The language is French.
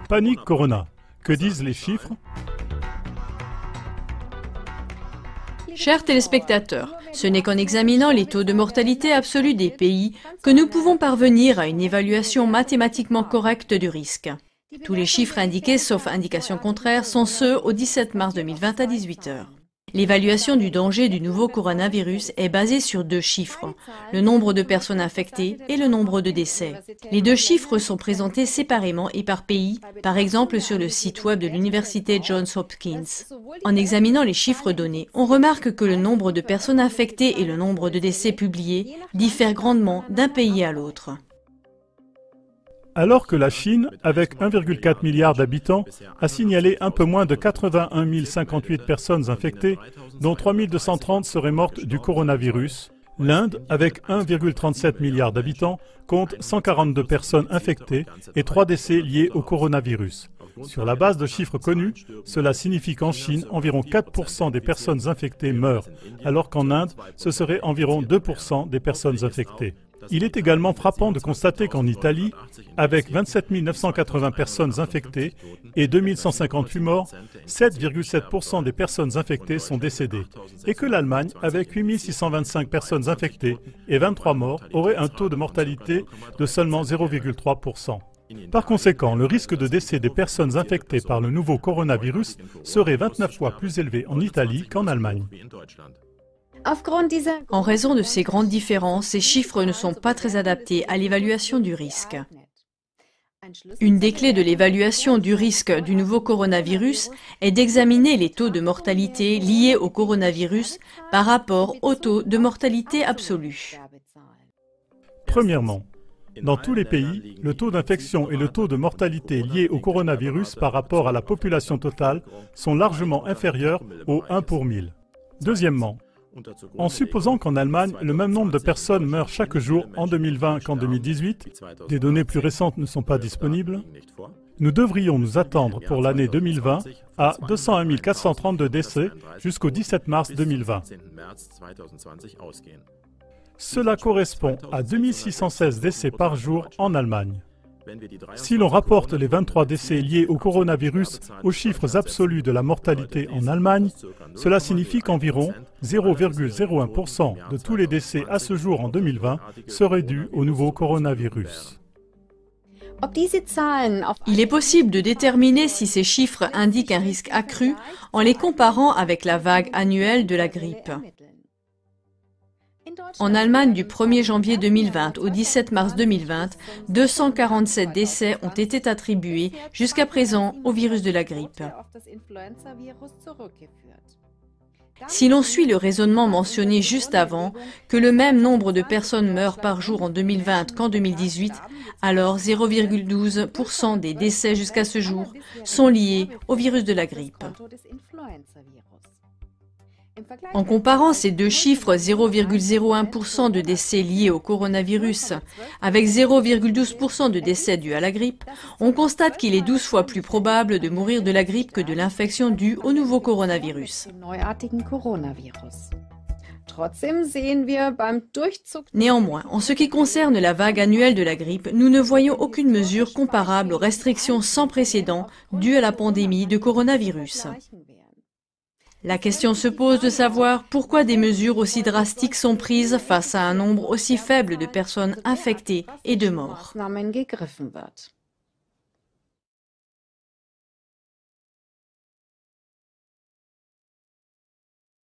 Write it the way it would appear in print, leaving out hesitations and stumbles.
Panique Corona. Que disent les chiffres? Chers téléspectateurs, ce n'est qu'en examinant les taux de mortalité absolus des pays que nous pouvons parvenir à une évaluation mathématiquement correcte du risque. Tous les chiffres indiqués, sauf indication contraire, sont ceux au 17 mars 2020 à 18 h. L'évaluation du danger du nouveau coronavirus est basée sur deux chiffres, le nombre de personnes infectées et le nombre de décès. Les deux chiffres sont présentés séparément et par pays, par exemple sur le site web de l'université Johns Hopkins. En examinant les chiffres donnés, on remarque que le nombre de personnes infectées et le nombre de décès publiés diffèrent grandement d'un pays à l'autre. Alors que la Chine, avec 1,4 milliard d'habitants, a signalé un peu moins de 81 058 personnes infectées, dont 3 230 seraient mortes du coronavirus, l'Inde, avec 1,37 milliard d'habitants, compte 142 personnes infectées et 3 décès liés au coronavirus. Sur la base de chiffres connus, cela signifie qu'en Chine, environ 4% des personnes infectées meurent, alors qu'en Inde, ce serait environ 2% des personnes infectées. Il est également frappant de constater qu'en Italie, avec 27 980 personnes infectées et 2 158 morts, 7,7% des personnes infectées sont décédées, et que l'Allemagne, avec 8 625 personnes infectées et 23 morts, aurait un taux de mortalité de seulement 0,3%. Par conséquent, le risque de décès des personnes infectées par le nouveau coronavirus serait 29 fois plus élevé en Italie qu'en Allemagne. En raison de ces grandes différences, ces chiffres ne sont pas très adaptés à l'évaluation du risque. Une des clés de l'évaluation du risque du nouveau coronavirus est d'examiner les taux de mortalité liés au coronavirus par rapport au taux de mortalité absolu. Premièrement, dans tous les pays, le taux d'infection et le taux de mortalité liés au coronavirus par rapport à la population totale sont largement inférieurs au 1 pour 1000. Deuxièmement, en supposant qu'en Allemagne, le même nombre de personnes meurent chaque jour en 2020 qu'en 2018, des données plus récentes ne sont pas disponibles, nous devrions nous attendre pour l'année 2020 à 201 432 décès jusqu'au 17 mars 2020. Cela correspond à 2616 décès par jour en Allemagne. Si l'on rapporte les 23 décès liés au coronavirus aux chiffres absolus de la mortalité en Allemagne, cela signifie qu'environ 0,01% de tous les décès à ce jour en 2020 seraient dus au nouveau coronavirus. Il est possible de déterminer si ces chiffres indiquent un risque accru en les comparant avec la vague annuelle de la grippe. En Allemagne, du 1er janvier 2020 au 17 mars 2020, 247 décès ont été attribués jusqu'à présent au virus de la grippe. Si l'on suit le raisonnement mentionné juste avant, que le même nombre de personnes meurent par jour en 2020 qu'en 2018, alors 0,12% des décès jusqu'à ce jour sont liés au virus de la grippe. En comparant ces deux chiffres, 0,01% de décès liés au coronavirus avec 0,12% de décès dus à la grippe, on constate qu'il est 12 fois plus probable de mourir de la grippe que de l'infection due au nouveau coronavirus. Néanmoins, en ce qui concerne la vague annuelle de la grippe, nous ne voyons aucune mesure comparable aux restrictions sans précédent dues à la pandémie de coronavirus. La question se pose de savoir pourquoi des mesures aussi drastiques sont prises face à un nombre aussi faible de personnes infectées et de morts.